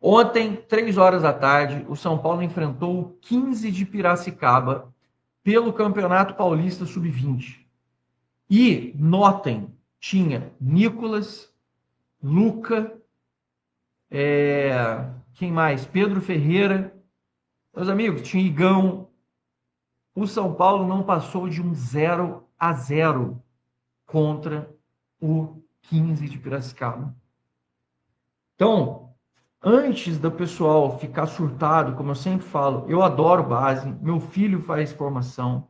Ontem, 3 horas da tarde, o São Paulo enfrentou o 15 de Piracicaba pelo Campeonato Paulista Sub-20. E, notem, tinha Nicolas, Luca, quem mais? Pedro Ferreira. Meus amigos, tinha Igão. O São Paulo não passou de um 0-0 contra o 15 de Piracicaba. Então, antes do pessoal ficar surtado, como eu sempre falo, eu adoro base, meu filho faz formação,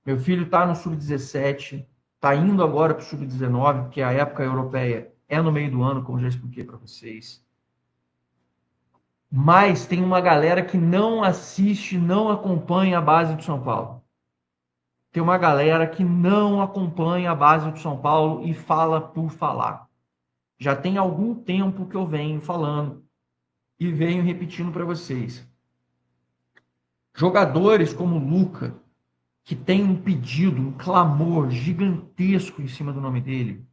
meu filho está no Sub-17, está indo agora para o Sub-19, porque a época europeia é no meio do ano, como já expliquei para vocês. Mas tem uma galera que não assiste, não acompanha a base do São Paulo. Tem uma galera que não acompanha a base do São Paulo e fala por falar. Já tem algum tempo que eu venho falando e venho repetindo para vocês. Jogadores como o Luca, que tem um pedido, um clamor gigantesco em cima do nome dele,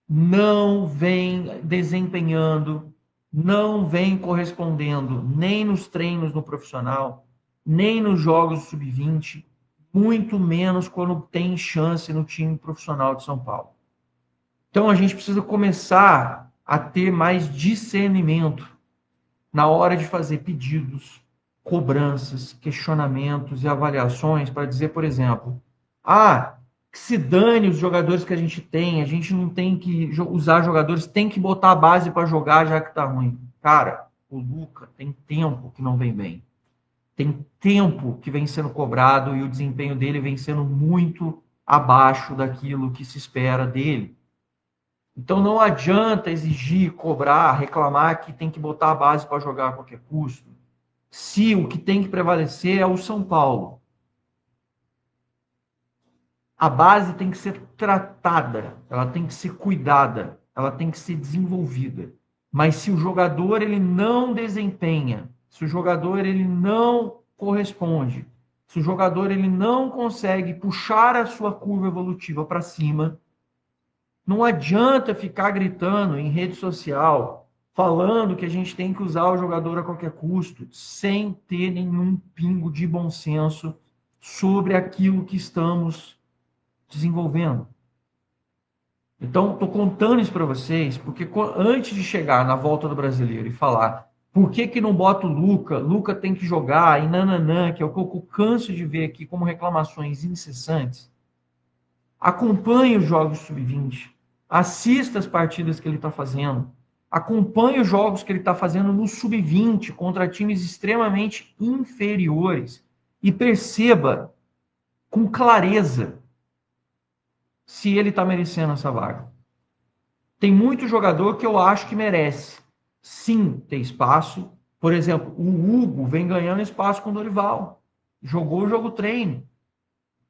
não vem desempenhando, não vem correspondendo nem nos treinos no profissional, nem nos jogos sub-20, muito menos quando tem chance no time profissional de São Paulo. Então a gente precisa começar a ter mais discernimento na hora de fazer pedidos, cobranças, questionamentos e avaliações para dizer, por exemplo, que se dane os jogadores que a gente não tem que usar jogadores, tem que botar a base para jogar já que tá ruim. Cara, o Luca tem tempo que não vem bem. Tem tempo que vem sendo cobrado e o desempenho dele vem sendo muito abaixo daquilo que se espera dele. Então não adianta exigir, cobrar, reclamar que tem que botar a base para jogar a qualquer custo. Se o que tem que prevalecer é o São Paulo. A base tem que ser tratada, ela tem que ser cuidada, ela tem que ser desenvolvida. Mas se o jogador ele não desempenha, se o jogador ele não corresponde, se o jogador ele não consegue puxar a sua curva evolutiva para cima, não adianta ficar gritando em rede social, falando que a gente tem que usar o jogador a qualquer custo, sem ter nenhum pingo de bom senso sobre aquilo que estamos desenvolvendo. Então, estou contando isso para vocês, porque antes de chegar na volta do brasileiro e falar por que não bota o Luca, Luca tem que jogar, e nananã, que é o que eu canso de ver aqui como reclamações incessantes, acompanhe os jogos sub-20, assista as partidas que ele está fazendo, acompanhe os jogos que ele está fazendo no sub-20 contra times extremamente inferiores e perceba com clareza se ele está merecendo essa vaga. Tem muito jogador que eu acho que merece, sim, ter espaço. Por exemplo, o Hugo vem ganhando espaço com o Dorival. Jogou o jogo treino,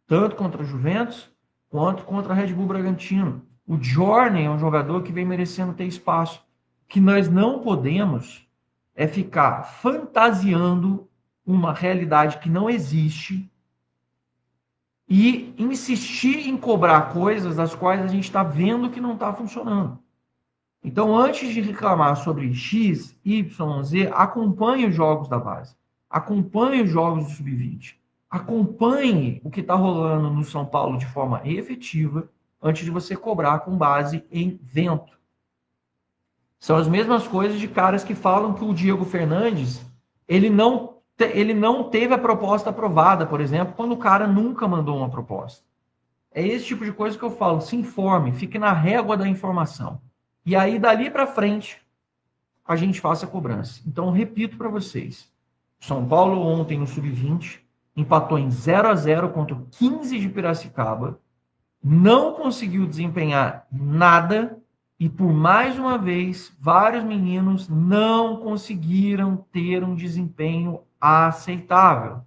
tanto contra a Juventus quanto contra a Red Bull Bragantino. O Journey é um jogador que vem merecendo ter espaço. O que nós não podemos é ficar fantasiando uma realidade que não existe e insistir em cobrar coisas das quais a gente está vendo que não está funcionando. Então, antes de reclamar sobre X, Y, Z, acompanhe os jogos da base, acompanhe os jogos do Sub-20, acompanhe o que está rolando no São Paulo de forma efetiva, antes de você cobrar com base em vento. São as mesmas coisas de caras que falam que o Diego Fernandes ele não teve a proposta aprovada, por exemplo, quando o cara nunca mandou uma proposta. É esse tipo de coisa que eu falo, se informe, fique na régua da informação. E aí, dali para frente, a gente faça a cobrança. Então, repito para vocês. São Paulo ontem no Sub-20 empatou em 0-0 contra o 15 de Piracicaba, não conseguiu desempenhar nada e, por mais uma vez, vários meninos não conseguiram ter um desempenho aceitável.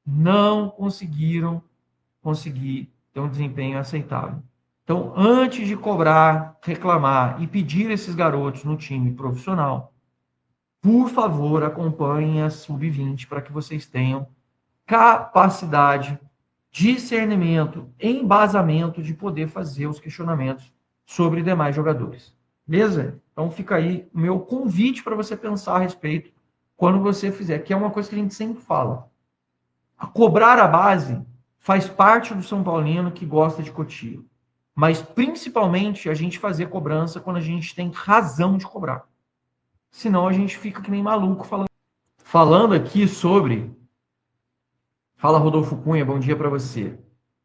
Não conseguiram ter um desempenho aceitável. Então, antes de cobrar, reclamar e pedir esses garotos no time profissional, por favor, acompanhem a Sub-20 para que vocês tenham capacidade, discernimento, embasamento de poder fazer os questionamentos sobre demais jogadores. Beleza? Então fica aí o meu convite para você pensar a respeito quando você fizer, que é uma coisa que a gente sempre fala. A cobrar a base faz parte do São Paulino que gosta de Cotia. Mas principalmente a gente fazer cobrança quando a gente tem razão de cobrar. Senão a gente fica que nem maluco falando aqui sobre. Fala Rodolfo Cunha, bom dia para você.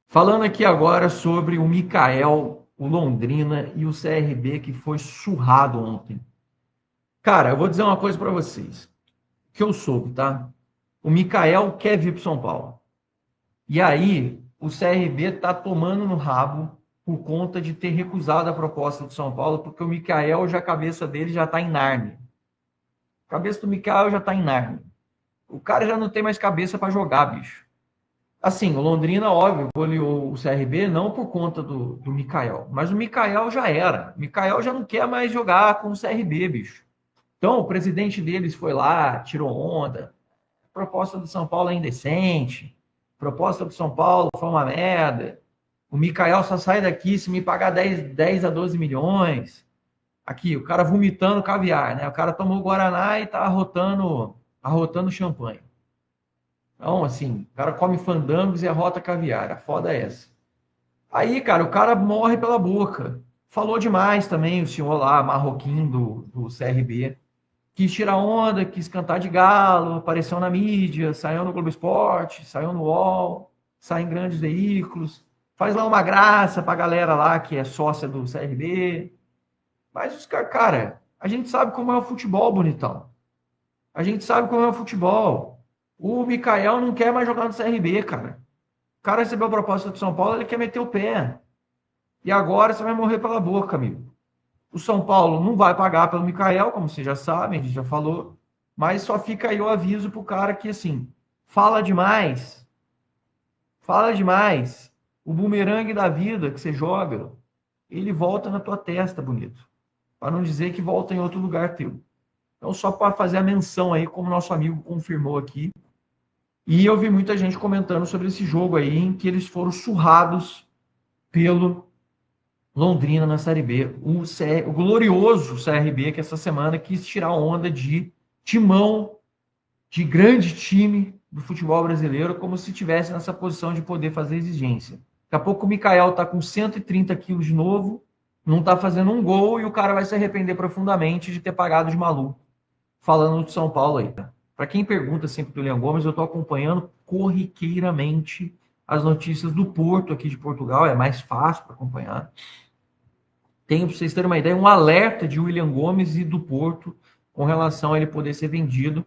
Falando aqui agora sobre o Mikael, o Londrina e o CRB que foi surrado ontem. Cara, eu vou dizer uma coisa para vocês, que eu soube, tá? O Mikael quer vir para São Paulo. E aí, o CRB tá tomando no rabo por conta de ter recusado a proposta do São Paulo, porque o Mikael, já a cabeça dele já tá em Nárnia. A cabeça do Mikael já tá em Nárnia. O cara já não tem mais cabeça para jogar, bicho. Assim, o Londrina, óbvio, goleou o CRB não por conta do Mikael, mas o Mikael já era. O Mikael já não quer mais jogar com o CRB, bicho. Então, o presidente deles foi lá, tirou onda. A proposta do São Paulo é indecente. A proposta do São Paulo foi uma merda. O Mikael só sai daqui se me pagar 10 a 12 milhões. Aqui, o cara vomitando caviar, né? O cara tomou Guaraná e tá arrotando champanhe. Então, assim, o cara come fandangos e arrota caviar. A foda é essa. Aí, cara, o cara morre pela boca. Falou demais também o senhor lá, marroquino do CRB. Quis tirar onda, quis cantar de galo, apareceu na mídia, saiu no Globo Esporte, saiu no UOL, sai em grandes veículos, faz lá uma graça pra galera lá que é sócia do CRB. Mas os caras, cara, a gente sabe como é o futebol, bonitão. A gente sabe como é o futebol. O Mikael não quer mais jogar no CRB, cara. O cara recebeu a proposta do São Paulo, ele quer meter o pé. E agora você vai morrer pela boca, amigo. O São Paulo não vai pagar pelo Mikael, como vocês já sabem, a gente já falou. Mas só fica aí o aviso pro cara que, assim, fala demais. Fala demais. O bumerangue da vida que você joga, ele volta na tua testa, bonito. Para não dizer que volta em outro lugar teu. Então, só para fazer a menção aí, como nosso amigo confirmou aqui. E eu vi muita gente comentando sobre esse jogo aí, em que eles foram surrados pelo Londrina na Série B. O glorioso CRB, que essa semana quis tirar onda de timão, de grande time do futebol brasileiro, como se estivesse nessa posição de poder fazer exigência. Daqui a pouco o Mikael está com 130 quilos de novo, não está fazendo um gol e o cara vai se arrepender profundamente de ter pagado de maluco. Falando de São Paulo aí. Para quem pergunta sempre do William Gomes, eu estou acompanhando corriqueiramente as notícias do Porto aqui de Portugal, é mais fácil para acompanhar. Tenho, para vocês terem uma ideia, um alerta de William Gomes e do Porto com relação a ele poder ser vendido.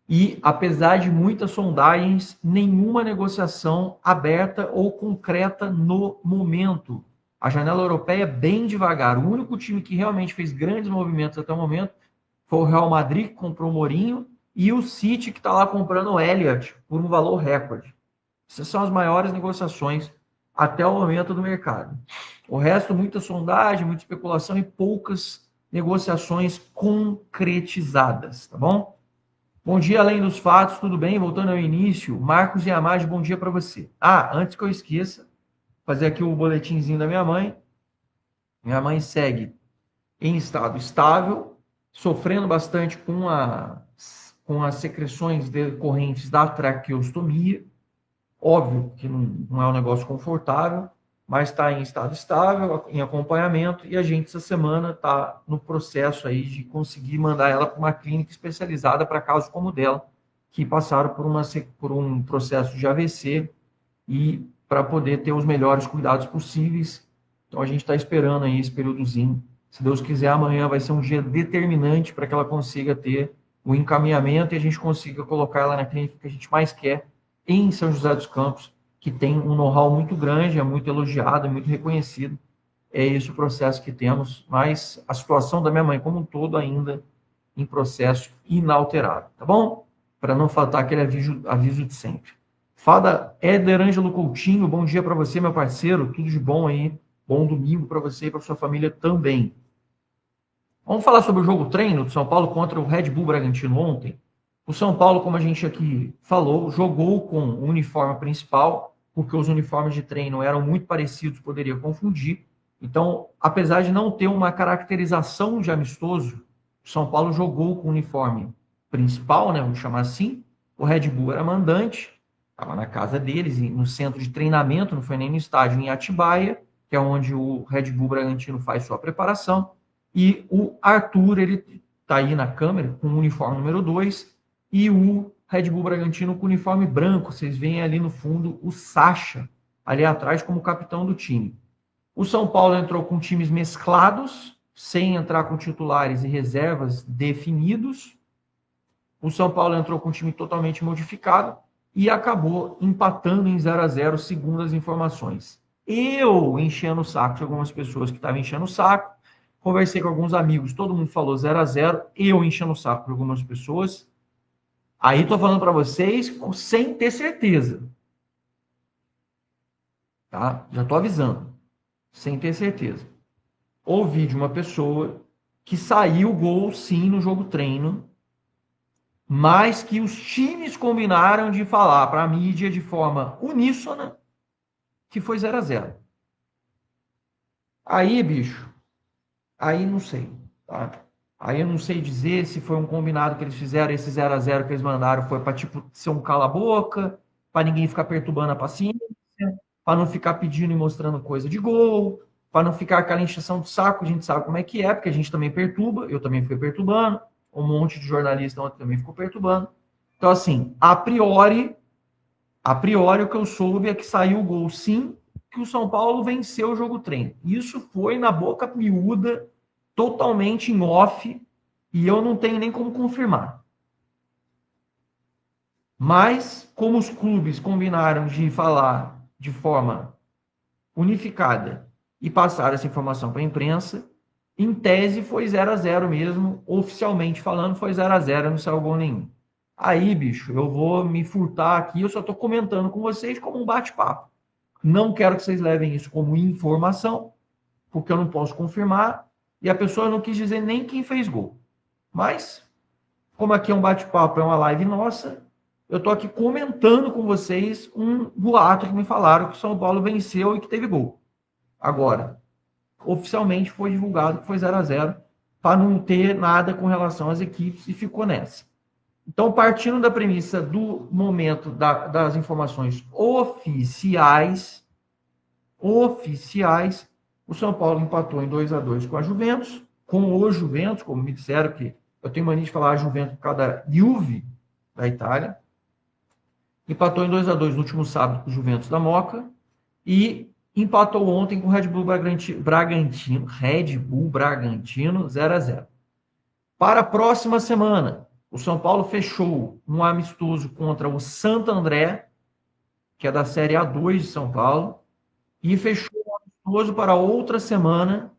E, apesar de muitas sondagens, nenhuma negociação aberta ou concreta no momento. A janela europeia é bem devagar. O único time que realmente fez grandes movimentos até o momento foi o Real Madrid, que comprou o Mourinho, e o City, que está lá comprando o Elliott por um valor recorde. Essas são as maiores negociações até o momento do mercado. O resto, muita sondagem, muita especulação e poucas negociações concretizadas, tá bom? Bom dia, além dos fatos, tudo bem? Voltando ao início, Marcos e Amade, bom dia para você. Antes que eu esqueça, fazer aqui o boletimzinho da minha mãe. Minha mãe segue em estado estável, sofrendo bastante com as secreções decorrentes da traqueostomia. Óbvio que não é um negócio confortável, mas está em estado estável, em acompanhamento, e a gente, essa semana, está no processo aí de conseguir mandar ela para uma clínica especializada para casos como o dela, que passaram por um processo de AVC e para poder ter os melhores cuidados possíveis. Então, a gente está esperando aí esse períodozinho. Se Deus quiser, amanhã vai ser um dia determinante para que ela consiga ter o encaminhamento e a gente consiga colocar ela na clínica que a gente mais quer, em São José dos Campos, que tem um know-how muito grande, é muito elogiado, é muito reconhecido. É esse o processo que temos, mas a situação da minha mãe como um todo ainda em processo inalterado, tá bom? Para não faltar aquele aviso de sempre. Fada Éder Ângelo Coutinho, bom dia para você, meu parceiro, tudo de bom aí, bom domingo para você e para sua família também. Vamos falar sobre o jogo treino do São Paulo contra o Red Bull Bragantino ontem. O São Paulo, como a gente aqui falou, jogou com o uniforme principal, porque os uniformes de treino eram muito parecidos, poderia confundir. Então, apesar de não ter uma caracterização de amistoso, o São Paulo jogou com o uniforme principal, né, vamos chamar assim. O Red Bull era mandante, estava na casa deles, no centro de treinamento, não foi nem no estádio, em Atibaia, que é onde o Red Bull Bragantino faz sua preparação. E o Arthur, ele está aí na câmera com o uniforme número 2, e o Red Bull Bragantino com o uniforme branco. Vocês veem ali no fundo o Sacha, ali atrás como capitão do time. O São Paulo entrou com times mesclados, sem entrar com titulares e reservas definidos. O São Paulo entrou com um time totalmente modificado e acabou empatando em 0-0, segundo as informações. Eu enchendo o saco de algumas pessoas que estavam enchendo o saco, conversei com alguns amigos, todo mundo falou 0-0, eu enchendo o saco de algumas pessoas. Aí tô falando para vocês sem ter certeza. Tá? Já tô avisando. Sem ter certeza. Ouvi de uma pessoa que saiu gol sim no jogo treino, mas que os times combinaram de falar para a mídia de forma uníssona que foi 0-0. Aí, bicho, aí não sei, tá? Aí eu não sei dizer se foi um combinado que eles fizeram, esse 0-0 que eles mandaram foi para tipo ser um cala-boca, para ninguém ficar perturbando a paciência, para não ficar pedindo e mostrando coisa de gol, para não ficar aquela encheção de saco, a gente sabe como é que é, porque a gente também perturba, eu também fui perturbando, um monte de jornalista ontem também ficou perturbando. Então, assim, a priori o que eu soube é que saiu o gol sim, que o São Paulo venceu o jogo treino. Isso foi na boca miúda, totalmente em off, e eu não tenho nem como confirmar. Mas, como os clubes combinaram de falar de forma unificada e passar essa informação para a imprensa, em tese foi 0-0 mesmo, oficialmente falando, foi 0-0, não saiu gol nenhum. Aí, bicho, eu vou me furtar aqui, eu só estou comentando com vocês como um bate-papo. Não quero que vocês levem isso como informação, porque eu não posso confirmar, e a pessoa não quis dizer nem quem fez gol. Mas, como aqui é um bate-papo, é uma live nossa, eu estou aqui comentando com vocês um boato que me falaram que o São Paulo venceu e que teve gol. Agora, oficialmente foi divulgado que foi 0-0, para não ter nada com relação às equipes, e ficou nessa. Então, partindo da premissa do momento das informações oficiais, o São Paulo empatou em 2-2 com a Juventus, com o Juventus, como me disseram, que eu tenho mania de falar a Juventus por causa da Juve da Itália. Empatou em 2-2 no último sábado com o Juventus da Moca e empatou ontem com o Red Bull Bragantino 0-0. Para a próxima semana, o São Paulo fechou um amistoso contra o Santo André, que é da Série A2 de São Paulo, e fechou um amistoso para outra semana,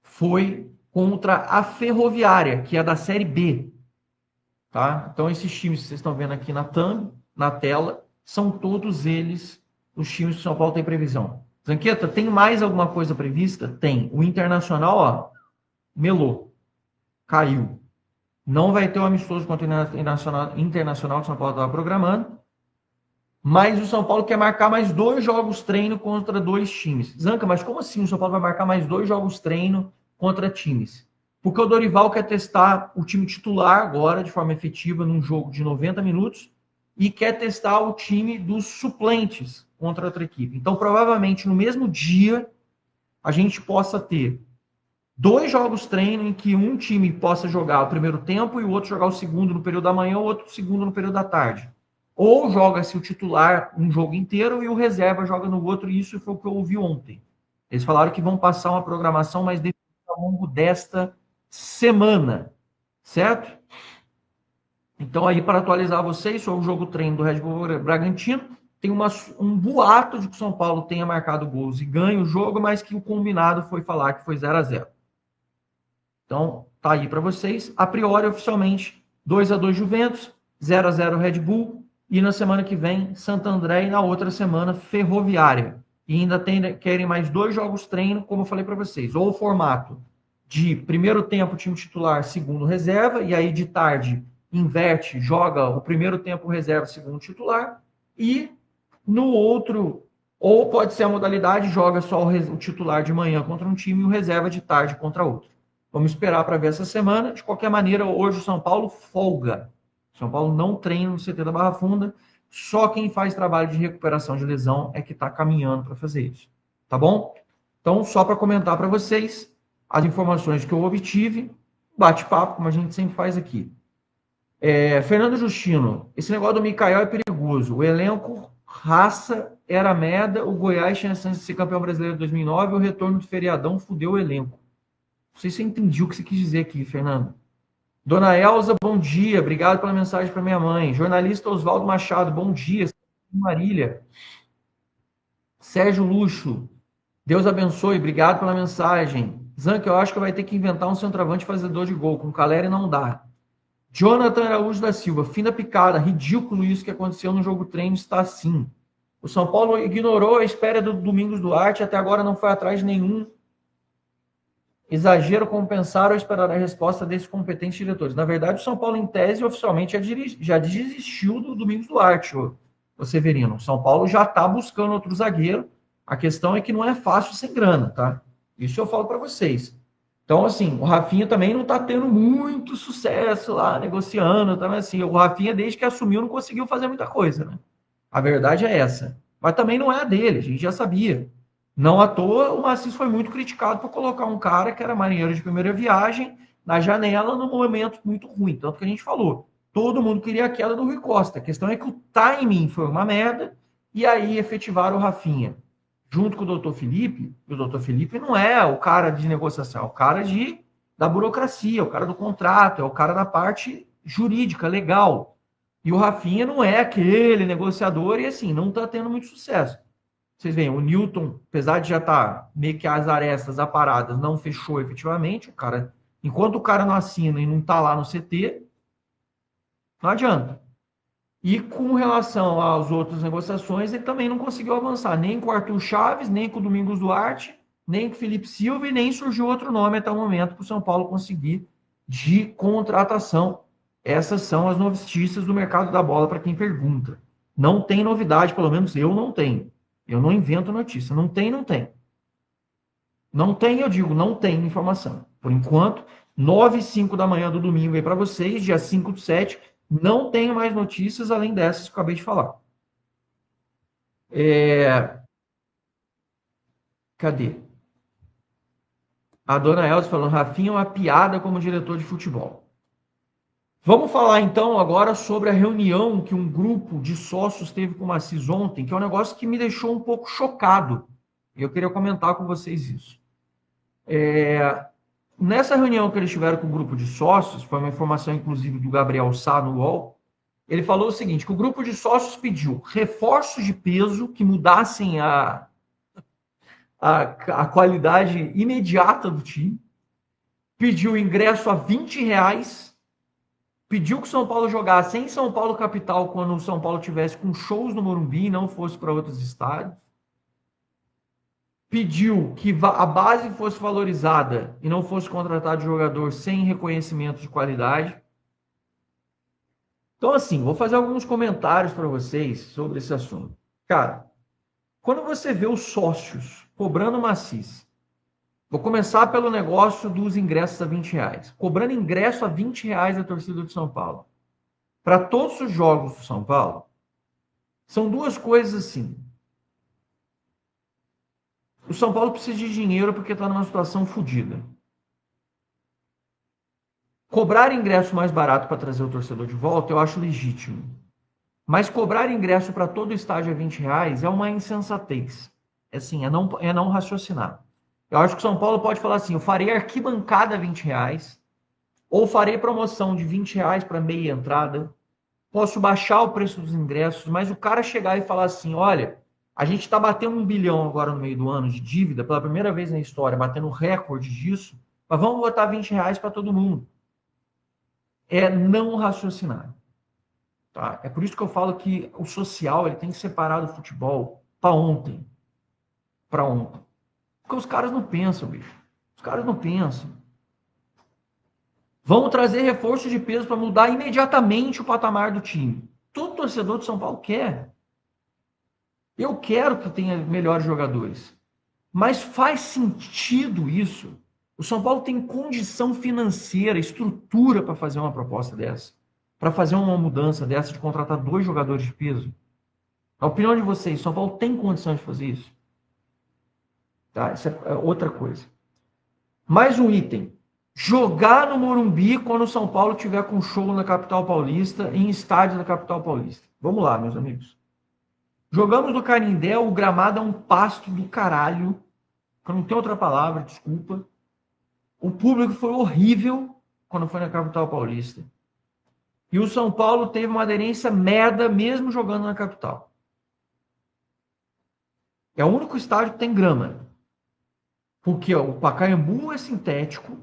foi contra a Ferroviária, que é da Série B. Tá? Então, esses times que vocês estão vendo aqui na thumb, na tela, são todos eles os times que o São Paulo tem previsão. Zanqueta, tem mais alguma coisa prevista? Tem. O Internacional, ó, melou, caiu. Não vai ter o amistoso contra o Internacional que o São Paulo estava programando. Mas o São Paulo quer marcar mais 2 jogos treino contra 2 times. Zanca, mas como assim o São Paulo vai marcar mais 2 jogos treino contra times? Porque o Dorival quer testar o time titular agora, de forma efetiva, num jogo de 90 minutos, e quer testar o time dos suplentes contra outra equipe. Então, provavelmente, no mesmo dia, a gente possa ter 2 jogos treino em que um time possa jogar o primeiro tempo e o outro jogar o segundo no período da manhã, o outro o segundo no período da tarde. Ou joga-se o titular um jogo inteiro e o reserva joga no outro, e isso foi o que eu ouvi ontem. Eles falaram que vão passar uma programação mais definida ao longo desta semana, certo? Então, aí, para atualizar vocês sobre o jogo treino do Red Bull Bragantino, tem um boato de que o São Paulo tenha marcado gols e ganhe o jogo, mas que o combinado foi falar que foi 0-0. Então, tá aí para vocês. A priori, oficialmente, 2-2 Juventus, 0-0 Red Bull, e na semana que vem, Santo André, e na outra semana, Ferroviária. E ainda querem mais 2 jogos treino, como eu falei para vocês. Ou o formato de primeiro tempo, time titular, segundo reserva, e aí de tarde inverte, joga o primeiro tempo reserva, segundo titular, e no outro Ou pode ser a modalidade, joga só o titular de manhã contra um time e o reserva de tarde contra outro. Vamos esperar para ver essa semana. De qualquer maneira, hoje o São Paulo folga. O São Paulo não treina no CT da Barra Funda. Só quem faz trabalho de recuperação de lesão é que está caminhando para fazer isso. Tá bom? Então, só para comentar para vocês as informações que eu obtive, bate-papo, como a gente sempre faz aqui. Fernando Justino, esse negócio do Mikael é perigoso. O elenco, raça, era merda. O Goiás tinha chance de ser campeão brasileiro em 2009. O retorno do feriadão fudeu o elenco. Não sei se você entendi o que você quis dizer aqui, Fernando. Dona Elza, bom dia. Obrigado pela mensagem para minha mãe. Jornalista Oswaldo Machado, bom dia. Marília. Sérgio Luxo, Deus abençoe. Obrigado pela mensagem. Zanca, eu acho que vai ter que inventar um centroavante fazedor de gol. Com Caleri não dá. Jonathan Araújo da Silva, fim da picada, ridículo isso que aconteceu no jogo treino, está assim. O São Paulo ignorou a espera do Domingos Duarte, até agora não foi atrás de nenhum exagero compensar ou esperar a resposta desses competentes diretores. Na verdade, o São Paulo, em tese, oficialmente já desistiu do Domingos Duarte, o Severino. O São Paulo já está buscando outro zagueiro. A questão é que não é fácil sem grana, tá? Isso eu falo para vocês. Então, assim, o Rafinha também não está tendo muito sucesso lá, negociando, tá? Assim, o Rafinha, desde que assumiu, não conseguiu fazer muita coisa, né? A verdade é essa. Mas também não é a dele, a gente já sabia. Não à toa, o Assis foi muito criticado por colocar um cara que era marinheiro de primeira viagem na janela num momento muito ruim. Tanto que a gente falou, todo mundo queria a queda do Rui Costa. A questão é que o timing foi uma merda e aí efetivaram o Rafinha junto com o doutor Felipe, e o doutor Felipe não é o cara de negociação, é o cara da burocracia, o cara do contrato, é o cara da parte jurídica, legal. E o Rafinha não é aquele negociador e assim, não está tendo muito sucesso. Vocês veem, o Newton, apesar de já estar meio que as arestas aparadas, não fechou efetivamente. O cara, enquanto o cara não assina e não está lá no CT, não adianta. E com relação às outras negociações, ele também não conseguiu avançar, nem com o Arthur Chaves, nem com o Domingos Duarte, nem com o Felipe Silva, e nem surgiu outro nome até o momento para o São Paulo conseguir de contratação. Essas são as notícias do mercado da bola para quem pergunta. Não tem novidade, pelo menos eu não tenho. Eu não invento notícia. Não tem, não tem. Não tem, eu digo, não tem informação. Por enquanto, 9h05 da manhã do domingo aí para vocês, dia 5/7, não tenho mais notícias além dessas que eu acabei de falar. Cadê? A dona Elza falando, Rafinha é uma piada como diretor de futebol. Vamos falar então agora sobre a reunião que um grupo de sócios teve com o Assis ontem, que é um negócio que me deixou um pouco chocado. E eu queria comentar com vocês isso. Nessa reunião que eles tiveram com o grupo de sócios, foi uma informação inclusive do Gabriel Sá no UOL, ele falou o seguinte, que o grupo de sócios pediu reforços de peso que mudassem a qualidade imediata do time, pediu ingresso a R$ 20, pediu que o São Paulo jogasse em São Paulo capital quando o São Paulo tivesse com shows no Morumbi e não fosse para outros estádios, pediu que a base fosse valorizada e não fosse contratado jogador sem reconhecimento de qualidade. Então, assim, vou fazer alguns comentários para vocês sobre esse assunto. Cara, quando você vê os sócios cobrando maciço, vou começar pelo negócio dos ingressos a R$ 20. Cobrando ingresso a R$ 20 da torcida de São Paulo. Para todos os jogos do São Paulo, são duas coisas assim. O São Paulo precisa de dinheiro porque está numa situação fodida. Cobrar ingresso mais barato para trazer o torcedor de volta, eu acho legítimo. Mas cobrar ingresso para todo o estádio a R$ 20 é uma insensatez. Assim, é não raciocinar. Eu acho que o São Paulo pode falar assim: eu farei arquibancada a R$ 20, ou farei promoção de R$ 20 para meia entrada. Posso baixar o preço dos ingressos, mas o cara chegar e falar assim: olha, a gente está batendo 1 bilhão agora no meio do ano de dívida, pela primeira vez na história, batendo recorde disso, mas vamos botar R$ 20 para todo mundo. É não raciocinar. Tá? É por isso que eu falo que o social ele tem que separar do futebol para ontem. Para ontem. Porque os caras não pensam, bicho. Os caras não pensam. Vamos trazer reforço de peso para mudar imediatamente o patamar do time. Todo torcedor de São Paulo quer. Eu quero que tenha melhores jogadores. Mas faz sentido isso? O São Paulo tem condição financeira, estrutura para fazer uma proposta dessa? Para fazer uma mudança dessa de contratar 2 jogadores de peso? A opinião de vocês, o São Paulo tem condição de fazer isso? Tá, isso é outra coisa. Mais um item. Jogar no Morumbi quando o São Paulo tiver com show na capital paulista, em estádio da capital paulista. Vamos lá, meus amigos. Jogamos no Canindé, o gramado é um pasto do caralho. Eu não tenho outra palavra, desculpa. O público foi horrível quando foi na capital paulista. E o São Paulo teve uma aderência merda mesmo jogando na capital. É o único estádio que tem grama. Porque ó, o Pacaembu é sintético,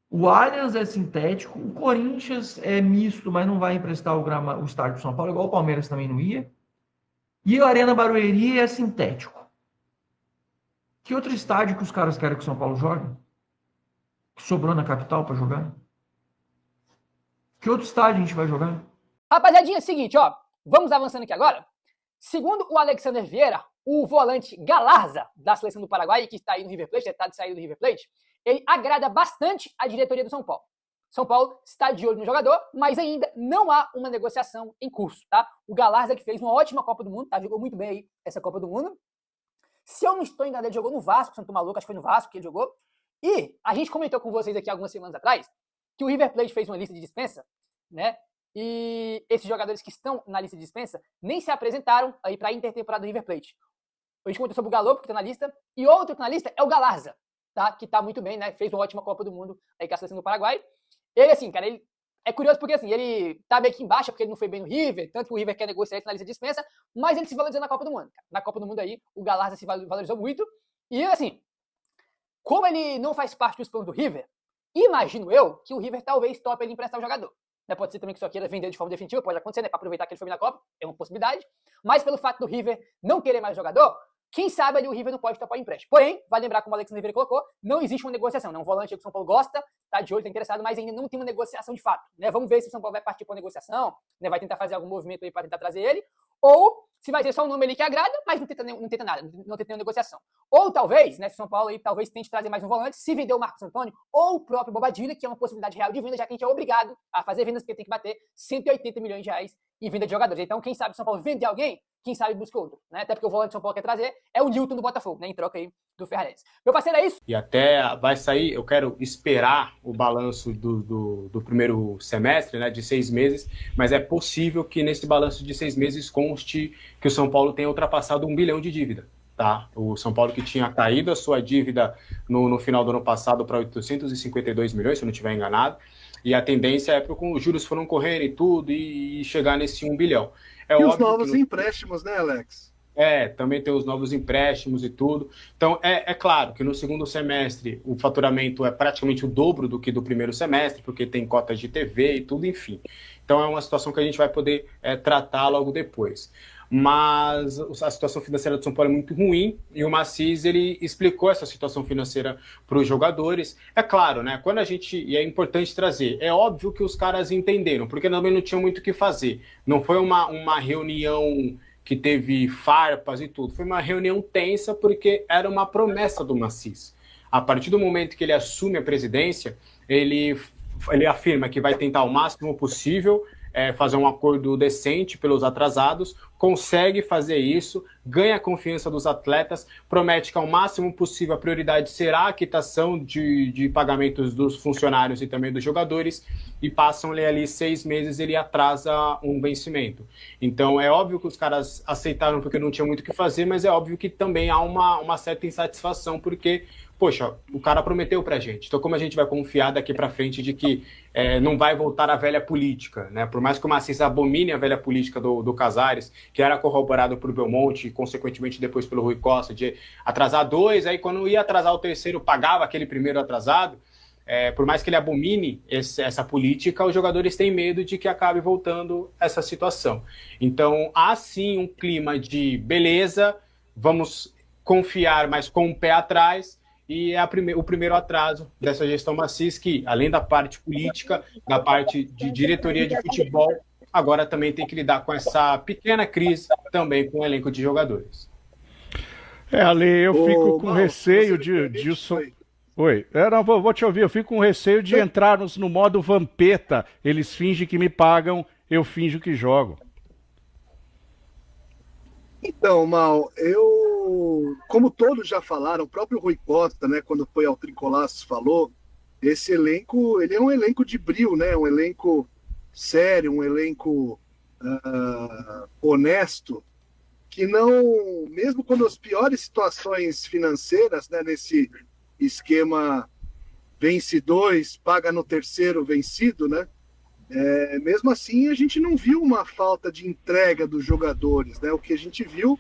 o Allianz é sintético, o Corinthians é misto, mas não vai emprestar o estádio do São Paulo, igual o Palmeiras também não ia. E a Arena Barueri é sintético. Que outro estádio que os caras querem que o São Paulo jogue? Que sobrou na capital para jogar? Que outro estádio a gente vai jogar? Rapaziadinha, é o seguinte, ó. Vamos avançando aqui agora. Segundo o Alexander Vieira, o volante Galarza, da seleção do Paraguai, que está aí no River Plate, está de saída do River Plate, ele agrada bastante a diretoria do São Paulo. São Paulo está de olho no jogador, mas ainda não há uma negociação em curso, tá? O Galarza que fez uma ótima Copa do Mundo, tá? Jogou muito bem aí essa Copa do Mundo. Se eu não estou enganado, ele jogou no Vasco, se eu não tô maluco, acho que foi no Vasco que ele jogou. E a gente comentou com vocês aqui algumas semanas atrás que o River Plate fez uma lista de dispensa, né? E esses jogadores que estão na lista de dispensa nem se apresentaram aí para a intertemporada do River Plate. A gente comentou sobre o Galo, que está na lista, e outro que está na lista é o Galarza, tá? Que está muito bem, né? Fez uma ótima Copa do Mundo aí com a seleção do Paraguai. Ele, assim, cara, ele é curioso porque, assim, ele tá meio que embaixo porque ele não foi bem no River, tanto que o River quer negociar ele na lista de dispensa, mas ele se valorizou na Copa do Mundo, cara. Na Copa do Mundo aí, o Galarza se valorizou muito. E, assim, como ele não faz parte dos planos do River, imagino eu que o River talvez tope ele emprestar o jogador. Né, pode ser também que só queira vender de forma definitiva, pode acontecer, né? Para aproveitar que ele foi na Copa, é uma possibilidade. Mas pelo fato do River não querer mais jogador, quem sabe ali o River não pode topar o empréstimo. Porém, vai lembrar, como o Alexandre Vieira colocou, não existe uma negociação. Né? Um volante que o São Paulo gosta, tá de olho, tá interessado, mas ainda não tem uma negociação de fato. Né? Vamos ver se o São Paulo vai partir para uma negociação, né? Vai tentar fazer algum movimento aí para tentar trazer ele, ou se vai ser só um nome ali que agrada, mas não tenta nada, não tenta nenhuma negociação. Ou talvez, né, se o São Paulo aí talvez tente trazer mais um volante, se vender o Marcos Antônio, ou o próprio Bobadilla, que é uma possibilidade real de venda, já que a gente é obrigado a fazer vendas, porque tem que bater 180 milhões de reais em venda de jogadores. Então, quem sabe o São Paulo vender alguém, quem sabe busca outro, né? Até porque o volante que o São Paulo quer trazer é o Newton do Botafogo, né? Em troca aí do Ferrares. Meu parceiro, é isso? E até vai sair, eu quero esperar o balanço do primeiro semestre, né, de 6 meses, mas é possível que nesse balanço de 6 meses conste que o São Paulo tenha ultrapassado 1 bilhão de dívida. Tá? O São Paulo que tinha caído a sua dívida no final do ano passado para 852 milhões, se eu não estiver enganado, e a tendência é para os juros foram correndo e tudo, e chegar nesse 1 bilhão. E os novos empréstimos, né, Alex? Também tem os novos empréstimos e tudo. Então, é claro que no segundo semestre o faturamento é praticamente o dobro do que do primeiro semestre, porque tem cotas de TV e tudo, enfim. Então, é uma situação que a gente vai poder tratar logo depois. Mas a situação financeira do São Paulo é muito ruim e o Massis, ele explicou essa situação financeira para os jogadores. É claro, né? Quando a gente, e é importante trazer, é óbvio que os caras entenderam, porque também não tinham muito o que fazer. Não foi uma reunião que teve farpas e tudo, foi uma reunião tensa porque era uma promessa do Massis. A partir do momento que ele assume a presidência, ele afirma que vai tentar o máximo possível fazer um acordo decente pelos atrasados, consegue fazer isso, ganha a confiança dos atletas, promete que ao máximo possível a prioridade será a quitação de pagamentos dos funcionários e também dos jogadores, e passam-lhe ali 6 meses, ele atrasa um vencimento. Então é óbvio que os caras aceitaram porque não tinha muito o que fazer, mas é óbvio que também há uma certa insatisfação, porque poxa, o cara prometeu pra gente. Então, como a gente vai confiar daqui pra frente de que não vai voltar a velha política, né? Por mais que o Massis abomine a velha política do Casares, que era corroborado por Belmonte e, consequentemente, depois pelo Rui Costa, de atrasar 2, aí quando ia atrasar o terceiro, pagava aquele primeiro atrasado. Por mais que ele abomine essa política, os jogadores têm medo de que acabe voltando essa situação. Então, há sim um clima de beleza, vamos confiar, mas com o pé atrás. E é o primeiro atraso dessa gestão Massis, que, além da parte política, da parte de diretoria de futebol, agora também tem que lidar com essa pequena crise também com o elenco de jogadores. Ale, eu fico com receio de Oi, não, vou te ouvir, eu fico com receio de entrarmos no modo vampeta, eles fingem que me pagam, eu finjo que jogo. Então, Mal, como todos já falaram, o próprio Rui Costa, né, quando foi ao Tricolaços, falou, esse elenco, ele é um elenco de brio, né, um elenco sério, um elenco honesto, que não, mesmo quando as piores situações financeiras, né, nesse esquema vence 2, paga no terceiro vencido, né, mesmo assim, a gente não viu uma falta de entrega dos jogadores, né? O que a gente viu,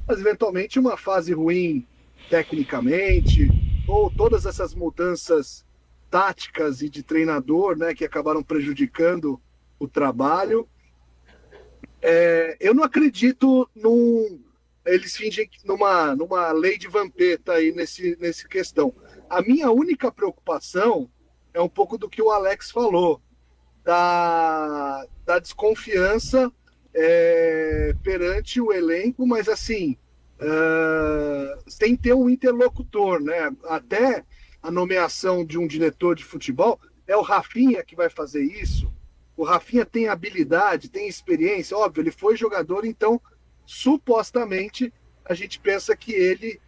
mas eventualmente, uma fase ruim tecnicamente, ou todas essas mudanças táticas e de treinador, né, que acabaram prejudicando o trabalho. Eu não acredito eles fingem numa lei de vampeta aí nesse questão. A minha única preocupação é um pouco do que o Alex falou, da desconfiança perante o elenco, mas assim, sem ter um interlocutor, né? Até a nomeação de um diretor de futebol, é o Rafinha que vai fazer isso. O Rafinha tem habilidade, tem experiência, óbvio, ele foi jogador, então supostamente a gente pensa que ele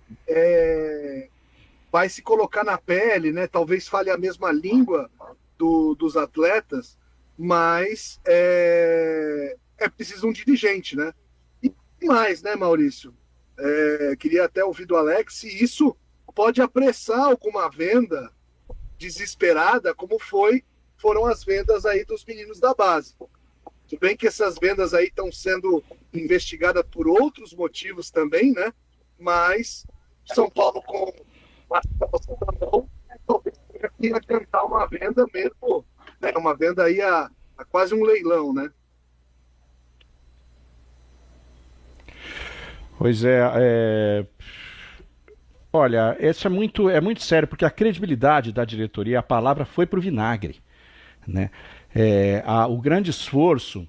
vai se colocar na pele, né? Talvez fale a mesma língua dos atletas, mas é preciso um dirigente, né? E mais, né, Maurício? Queria até ouvir do Alex se isso pode apressar alguma venda desesperada, como foram as vendas aí dos meninos da base. Tudo bem que essas vendas aí estão sendo investigadas por outros motivos também, né? Mas São Paulo com a situação da mão, talvez tenha que adiantar uma venda mesmo, né? Uma venda aí a quase um leilão, né? Pois olha, isso é muito sério, porque a credibilidade da diretoria, a palavra foi para o vinagre, né? O grande esforço,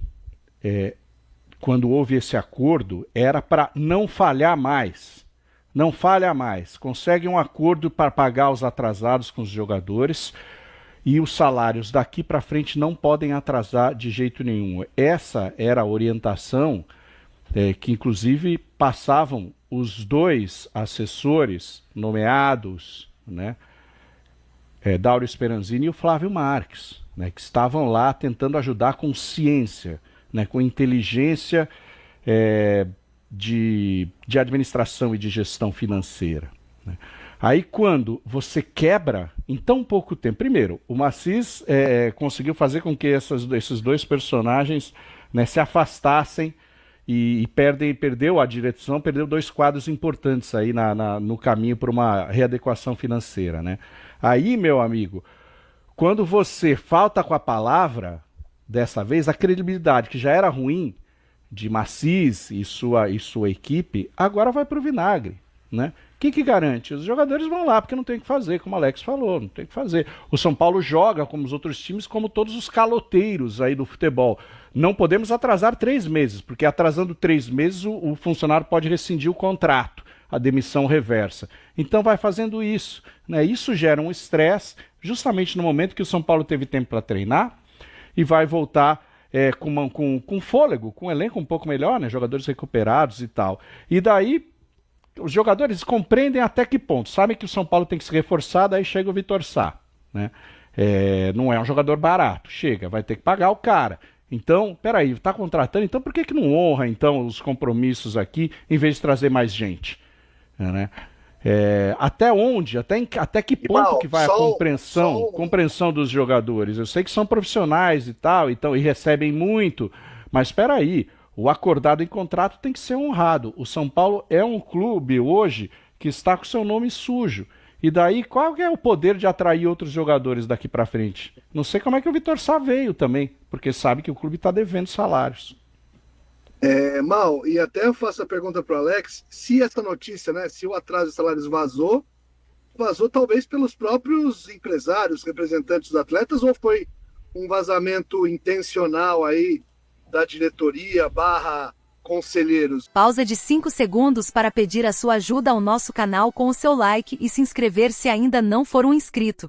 quando houve esse acordo, era para não falhar mais. Não falha mais. Consegue um acordo para pagar os atrasados com os jogadores e os salários daqui para frente não podem atrasar de jeito nenhum. Essa era a orientação que, inclusive, passavam os dois assessores nomeados, né? Dauro Speranzini e o Flávio Marques, né, que estavam lá tentando ajudar com ciência, né, com inteligência de administração e de gestão financeira, né. Aí quando você quebra em tão pouco tempo, primeiro, o Massis conseguiu fazer com que esses dois personagens, né, se afastassem e perdeu a direção, perdeu dois quadros importantes aí no caminho para uma readequação financeira, né. Aí, meu amigo, quando você falta com a palavra, dessa vez, a credibilidade que já era ruim de Massis e sua equipe, agora vai para o vinagre, né? O que garante? Os jogadores vão lá porque não tem o que fazer, como o Alex falou, não tem o que fazer. O São Paulo joga, como os outros times, como todos os caloteiros aí do futebol. Não podemos atrasar 3 meses, porque atrasando 3 meses o funcionário pode rescindir o contrato, a demissão reversa. Então vai fazendo isso, né? Isso gera um estresse, justamente no momento que o São Paulo teve tempo para treinar e vai voltar com fôlego, com um elenco um pouco melhor, né? Jogadores recuperados e tal. E daí os jogadores compreendem até que ponto, sabem que o São Paulo tem que se reforçar, daí chega o Vitor Sá, né? Não é um jogador barato, vai ter que pagar o cara. Então, peraí, tá contratando, então por que não honra então os compromissos aqui, em vez de trazer mais gente? Né? Até onde, até que ponto que vai a compreensão dos jogadores? Eu sei que são profissionais e tal, então, e recebem muito, mas espera aí, o acordado em contrato tem que ser honrado. O São Paulo é um clube hoje que está com seu nome sujo. E daí, qual é o poder de atrair outros jogadores daqui para frente? Não sei como é que o Vitor Sá veio também, porque sabe que o clube está devendo salários. Mal, e até eu faço a pergunta para o Alex, se essa notícia, né, se o atraso de salários vazou talvez pelos próprios empresários, representantes dos atletas, ou foi um vazamento intencional aí da diretoria / conselheiros. Pausa de 5 segundos para pedir a sua ajuda ao nosso canal com o seu like e se inscrever se ainda não for um inscrito.